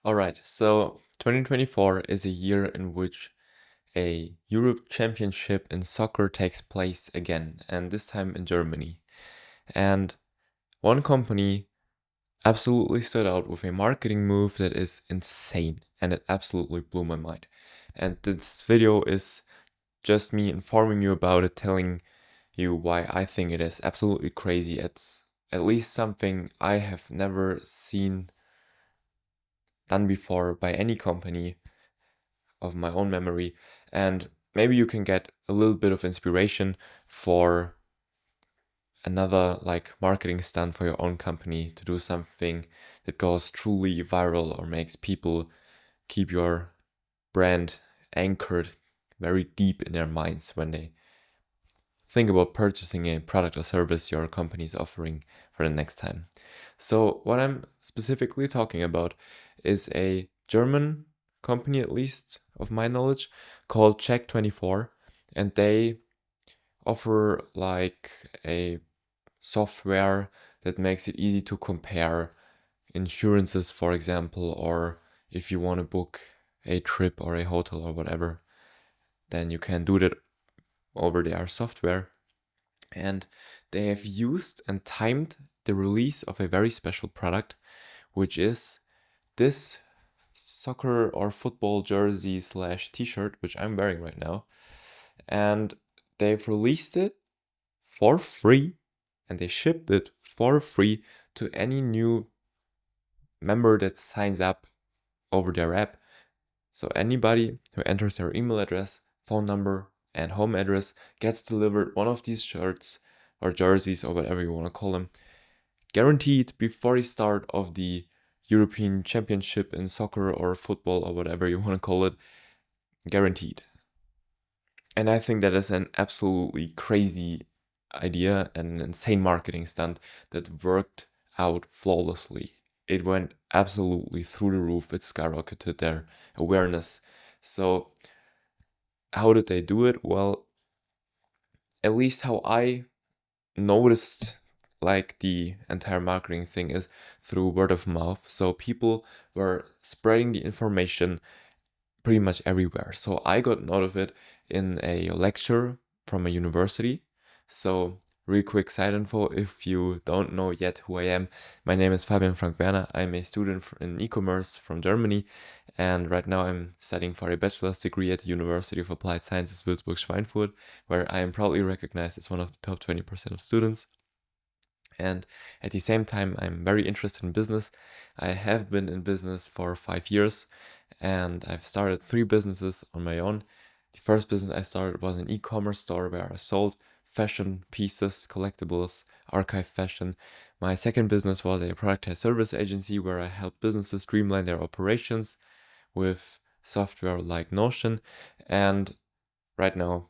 All right, so 2024 is a year in which a Europe Championship in soccer takes place again, and this time in Germany. And one company absolutely stood out with a marketing move that is insane, and it absolutely blew my mind. And this video is just me informing you about it, telling you why I think it is absolutely crazy. It's at least something I have never seen done before by any company of my own memory, and maybe you can get a little bit of inspiration for another like marketing stunt for your own company to do something that goes truly viral or makes people keep your brand anchored very deep in their minds when they think about purchasing a product or service your company is offering for the next time. So what I'm specifically talking about is a German company, at least of my knowledge, called Check24, and they offer like a software that makes it easy to compare insurances, for example, or if you want to book a trip or a hotel or whatever, then you can do that over their software. And they have used and timed the release of a very special product, which is this soccer or football jersey slash t-shirt, which I'm wearing right now. And they've released it for free and they shipped it for free to any new member that signs up over their app. So anybody who enters their email address, phone number, and home address gets delivered one of these shirts or jerseys or whatever you want to call them, guaranteed before the start of the European Championship in soccer or football or whatever you want to call it, guaranteed. And I think that is an absolutely crazy idea and an insane marketing stunt that worked out flawlessly. It went absolutely through the roof. It skyrocketed their awareness. So, how did they do it? Well, at least how I noticed like the entire marketing thing is through word of mouth. So people were spreading the information pretty much everywhere. So I got note of it in a lecture from a university. So real quick side info, if you don't know yet who I am, my name is Fabian Werner. I'm a student in e-commerce from Germany, and right now I'm studying for a bachelor's degree at the University of Applied Sciences Würzburg-Schweinfurt, where I am proudly recognized as one of the top 20% of students. And at the same time, I'm very interested in business. I have been in business for 5 years and I've started 3 businesses on my own. The first business I started was an e-commerce store where I sold fashion pieces, collectibles, archive fashion. My second business was a productized service agency where I helped businesses streamline their operations with software like Notion. And right now,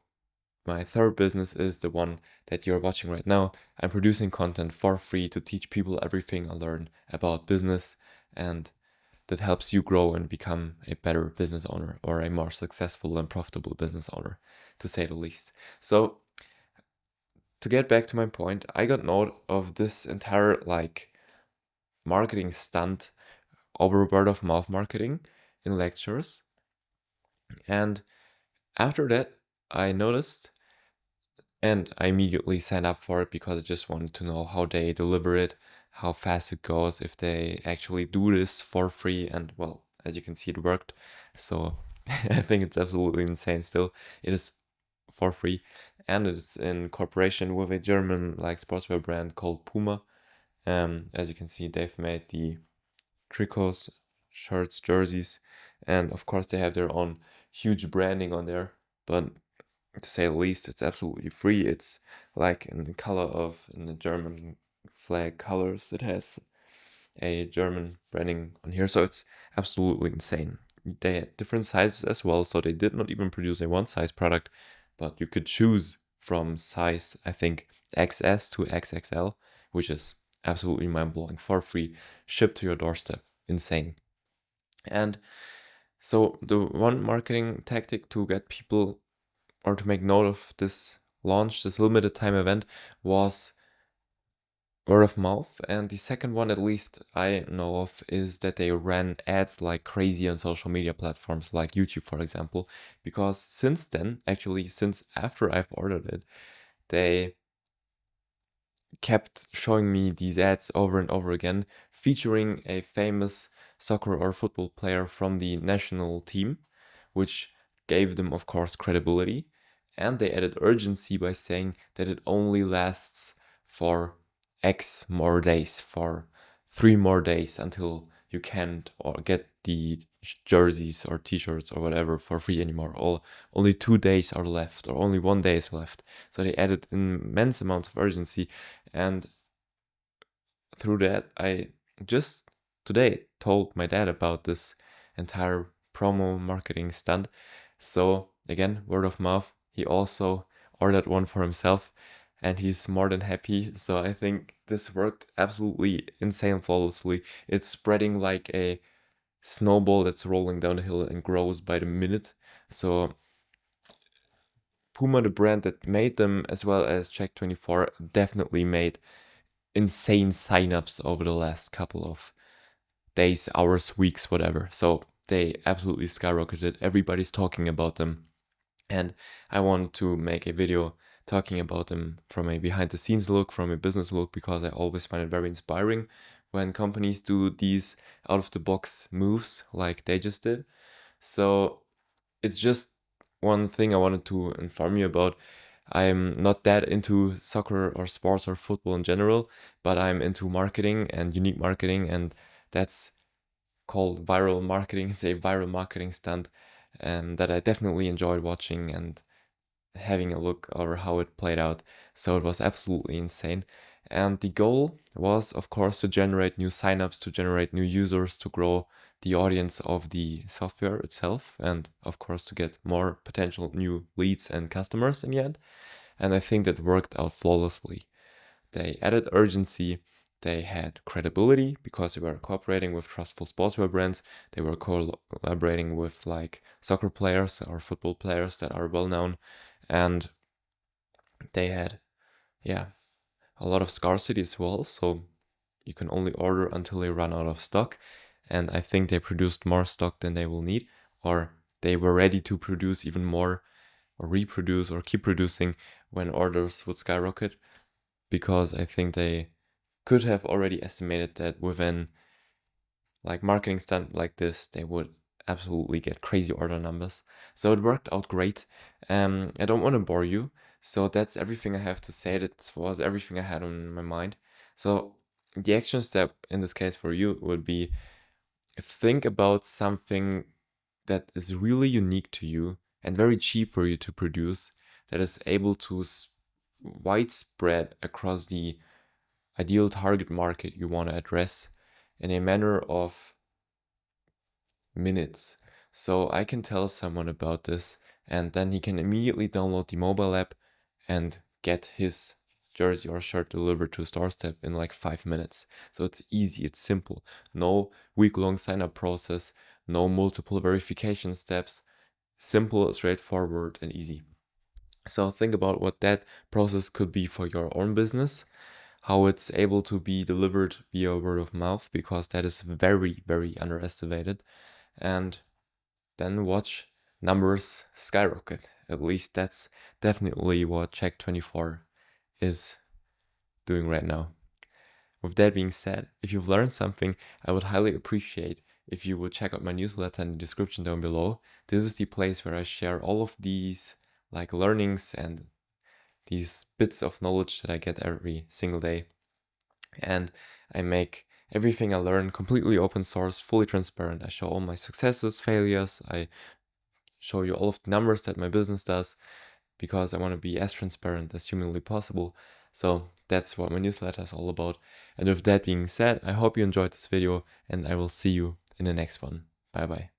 my third business is the one that you're watching right now. I'm producing content for free to teach people everything I learn about business, and that helps you grow and become a better business owner or a more successful and profitable business owner, to say the least. So, to get back to my point, I got note of this entire like marketing stunt over word of mouth marketing in lectures. And after that, I noticed and I immediately signed up for it because I just wanted to know how they deliver it, how fast it goes, if they actually do this for free. And well, as you can see, it worked. So I think it's absolutely insane still. It is for free and it's in cooperation with a German like sportswear brand called Puma. As you can see, they've made the tricots, shirts, jerseys, and of course they have their own huge branding on there. But to say the least, it's absolutely free. It's like in the color of in the German flag colors. It has a German branding on here, so it's absolutely insane. They had different sizes as well, so they did not even produce a one size product, but you could choose from size, I think, XS to XXL, which is absolutely mind blowing for free, shipped to your doorstep. Insane. And so the one marketing tactic to get people or to make note of this launch, this limited time event, was word of mouth. And the second one, at least I know of, is that they ran ads like crazy on social media platforms like YouTube, for example. Because since then, actually, since after I've ordered it, they kept showing me these ads over and over again, featuring a famous soccer or football player from the national team, which gave them, of course, credibility. And they added urgency by saying that it only lasts for X more days, for 3 more days until you can't or get the jerseys or t-shirts or whatever for free anymore. Or only 2 days are left, or only 1 day is left. So they added immense amounts of urgency, and through that, I just today told my dad about this entire promo marketing stunt. So again, word of mouth, he also ordered one for himself and he's more than happy. So I think this worked absolutely insane flawlessly. It's spreading like a snowball that's rolling down the hill and grows by the minute. So Puma, the brand that made them, as well as Check24, definitely made insane signups over the last couple of days, hours, weeks, whatever. So they absolutely skyrocketed. Everybody's talking about them. And I wanted to make a video talking about them from a behind the scenes look, from a business look, because I always find it very inspiring when companies do these out of the box moves like they just did. So it's just one thing I wanted to inform you about. I'm not that into soccer or sports or football in general, but I'm into marketing and unique marketing, and that's called viral marketing. It's a viral marketing stunt that I definitely enjoyed watching and having a look over how it played out. So it was absolutely insane. And the goal was, of course, to generate new signups, to generate new users, to grow the audience of the software itself, and of course, to get more potential new leads and customers in the end. And I think that worked out flawlessly. They added urgency, they had credibility because they were cooperating with trustful sportswear brands. They were collaborating with like soccer players or football players that are well known. And they had, yeah, a lot of scarcity as well. So you can only order until they run out of stock. And I think they produced more stock than they will need, or they were ready to produce even more or reproduce or keep producing when orders would skyrocket, because I think they could have already estimated that within like marketing stunt like this, they would absolutely get crazy order numbers. So it worked out great. I don't want to bore you. So that's everything I have to say. That was everything I had on my mind. So the action step in this case for you would be think about something that is really unique to you and very cheap for you to produce, that is able to widespread across the ideal target market you want to address in a manner of minutes. So I can tell someone about this, and then he can immediately download the mobile app and get his jersey or shirt delivered to his doorstep in like 5 minutes. So it's easy, it's simple. No week-long sign-up process, no multiple verification steps. Simple, straightforward, and easy. So think about what that process could be for your own business, how it's able to be delivered via word of mouth, because that is very, very underestimated. And then watch numbers skyrocket. At least that's definitely what Check24 is doing right now. With that being said, if you've learned something, I would highly appreciate if you would check out my newsletter in the description down below. This is the place where I share all of these like learnings and these bits of knowledge that I get every single day. And I make everything I learn completely open source, fully transparent. I show all my successes, failures. I show you all of the numbers that my business does, because I want to be as transparent as humanly possible. So that's what my newsletter is all about. And with that being said, I hope you enjoyed this video, and I will see you in the next one. Bye bye.